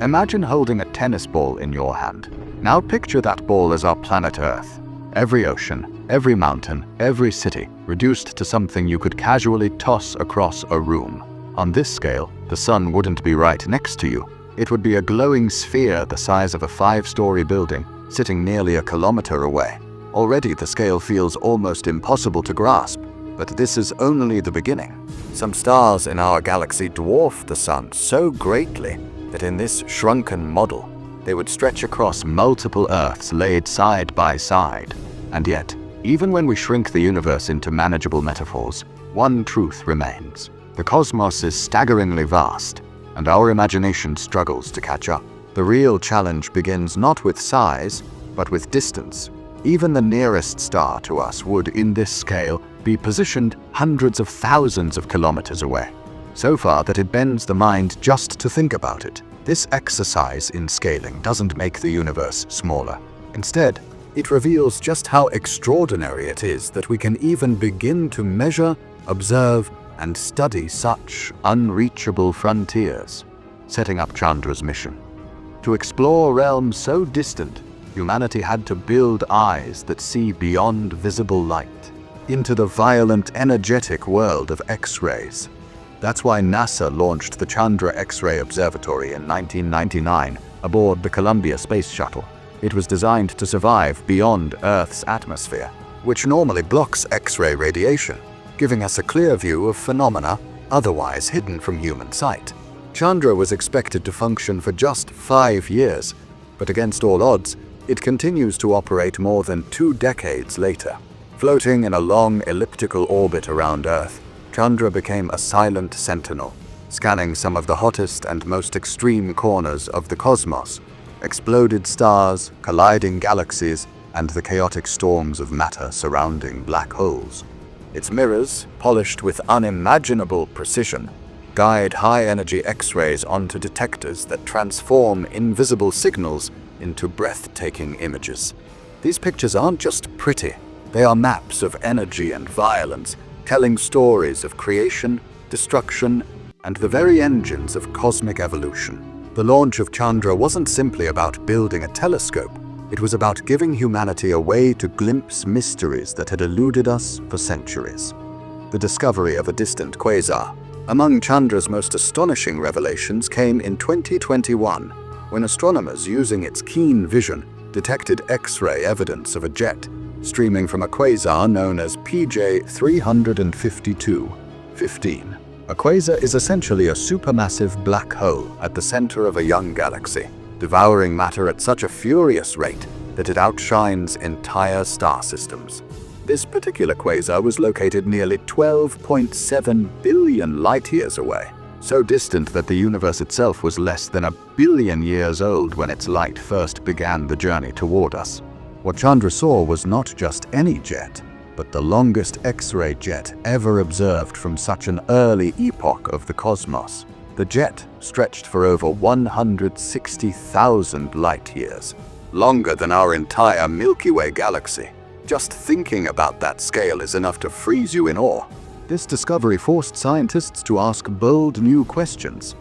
Imagine holding a tennis ball in your hand. Now picture that ball as our planet Earth. Every ocean, every mountain, every city, reduced to something you could casually toss across a room. On this scale, the sun wouldn't be right next to you. It would be a glowing sphere the size of a 5-story building, sitting nearly a kilometer away. Already the scale feels almost impossible to grasp, but this is only the beginning. Some stars in our galaxy dwarf the sun so greatly that in this shrunken model, they would stretch across multiple Earths laid side by side. And yet, even when we shrink the universe into manageable metaphors, one truth remains. The cosmos is staggeringly vast, and our imagination struggles to catch up. The real challenge begins not with size, but with distance. Even the nearest star to us would, in this scale, be positioned hundreds of thousands of kilometers away. So far that it bends the mind just to think about it. This exercise in scaling doesn't make the universe smaller. Instead, it reveals just how extraordinary it is that we can even begin to measure, observe, and study such unreachable frontiers, setting up Chandra's mission. To explore realms so distant, humanity had to build eyes that see beyond visible light, into the violent, energetic world of X-rays. That's why NASA launched the Chandra X-ray Observatory in 1999 aboard the Columbia Space Shuttle. It was designed to survive beyond Earth's atmosphere, which normally blocks X-ray radiation, giving us a clear view of phenomena otherwise hidden from human sight. Chandra was expected to function for just 5 years, but against all odds, it continues to operate more than 2 decades later. Floating in a long elliptical orbit around Earth, Chandra became a silent sentinel, scanning some of the hottest and most extreme corners of the cosmos, exploded stars, colliding galaxies, and the chaotic storms of matter surrounding black holes. Its mirrors, polished with unimaginable precision, guide high-energy X-rays onto detectors that transform invisible signals into breathtaking images. These pictures aren't just pretty, they are maps of energy and violence, telling stories of creation, destruction, and the very engines of cosmic evolution. The launch of Chandra wasn't simply about building a telescope, it was about giving humanity a way to glimpse mysteries that had eluded us for centuries. The discovery of a distant quasar. Among Chandra's most astonishing revelations came in 2021, when astronomers using its keen vision detected X-ray evidence of a jet streaming from a quasar known as PJ 352-15. A quasar is essentially a supermassive black hole at the center of a young galaxy, devouring matter at such a furious rate that it outshines entire star systems. This particular quasar was located nearly 12.7 billion light-years away, so distant that the universe itself was less than 1 billion years old when its light first began the journey toward us. What Chandra saw was not just any jet, but the longest X-ray jet ever observed from such an early epoch of the cosmos. The jet stretched for over 160,000 light-years, longer than our entire Milky Way galaxy. Just thinking about that scale is enough to freeze you in awe. This discovery forced scientists to ask bold new questions.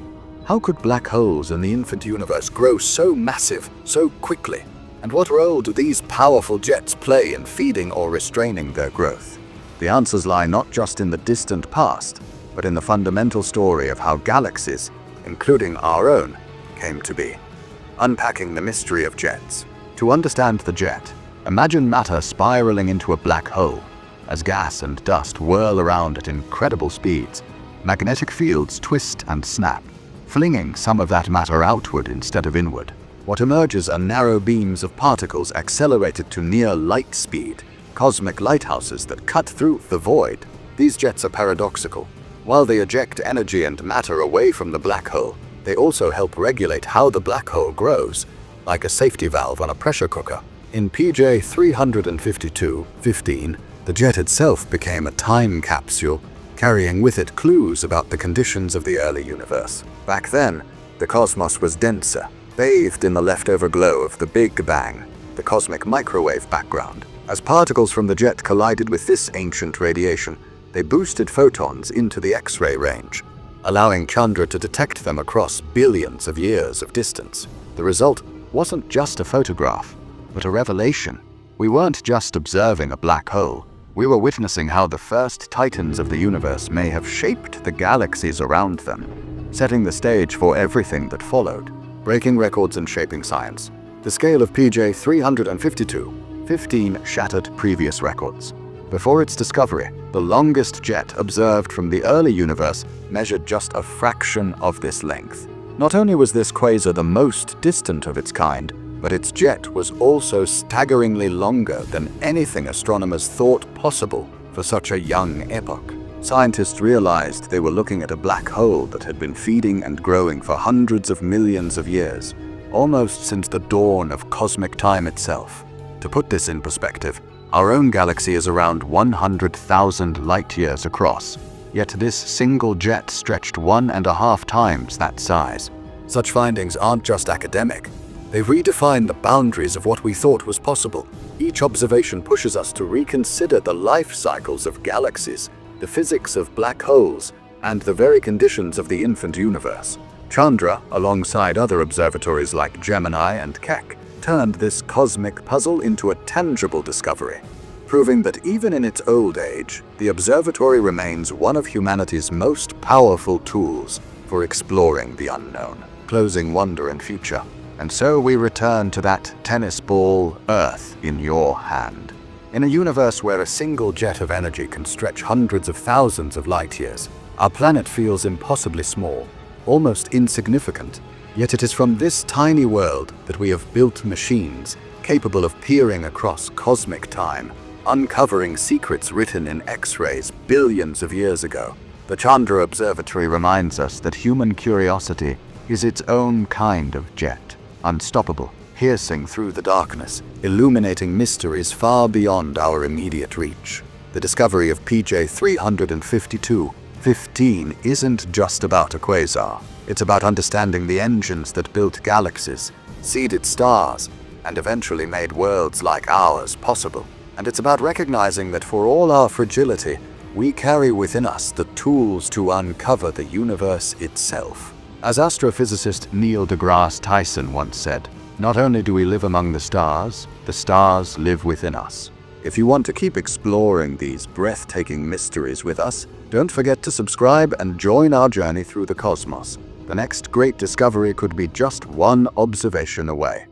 How could black holes in the infant universe grow so massive, so quickly? And what role do these powerful jets play in feeding or restraining their growth? The answers lie not just in the distant past, but in the fundamental story of how galaxies, including our own, came to be. Unpacking the mystery of jets. To understand the jet, imagine matter spiraling into a black hole. As gas and dust whirl around at incredible speeds, magnetic fields twist and snap, flinging some of that matter outward instead of inward. What emerges are narrow beams of particles accelerated to near light speed, cosmic lighthouses that cut through the void. These jets are paradoxical. While they eject energy and matter away from the black hole, they also help regulate how the black hole grows, like a safety valve on a pressure cooker. In PJ 352-15, the jet itself became a time capsule, carrying with it clues about the conditions of the early universe. Back then, the cosmos was denser, bathed in the leftover glow of the Big Bang, the cosmic microwave background. As particles from the jet collided with this ancient radiation, they boosted photons into the X-ray range, allowing Chandra to detect them across billions of years of distance. The result wasn't just a photograph, but a revelation. We weren't just observing a black hole. We were witnessing how the first titans of the universe may have shaped the galaxies around them, setting the stage for everything that followed, breaking records and shaping science. The scale of PJ 352, 15 shattered previous records. Before its discovery, the longest jet observed from the early universe measured just a fraction of this length. Not only was this quasar the most distant of its kind, but its jet was also staggeringly longer than anything astronomers thought possible for such a young epoch. Scientists realized they were looking at a black hole that had been feeding and growing for hundreds of millions of years, almost since the dawn of cosmic time itself. To put this in perspective, our own galaxy is around 100,000 light-years across, yet this single jet stretched 1.5 times that size. Such findings aren't just academic. They redefine the boundaries of what we thought was possible. Each observation pushes us to reconsider the life cycles of galaxies, the physics of black holes, and the very conditions of the infant universe. Chandra, alongside other observatories like Gemini and Keck, turned this cosmic puzzle into a tangible discovery, proving that even in its old age, the observatory remains one of humanity's most powerful tools for exploring the unknown, closing wonder and future. And so we return to that tennis ball, Earth, in your hand. In a universe where a single jet of energy can stretch hundreds of thousands of light-years, our planet feels impossibly small, almost insignificant. Yet it is from this tiny world that we have built machines capable of peering across cosmic time, uncovering secrets written in X-rays billions of years ago. The Chandra Observatory reminds us that human curiosity is its own kind of jet, unstoppable, piercing through the darkness, illuminating mysteries far beyond our immediate reach. The discovery of PJ 352, 15 isn't just about a quasar. It's about understanding the engines that built galaxies, seeded stars, and eventually made worlds like ours possible. And it's about recognizing that for all our fragility, we carry within us the tools to uncover the universe itself. As astrophysicist Neil deGrasse Tyson once said, "Not only do we live among the stars live within us." If you want to keep exploring these breathtaking mysteries with us, don't forget to subscribe and join our journey through the cosmos. The next great discovery could be just one observation away.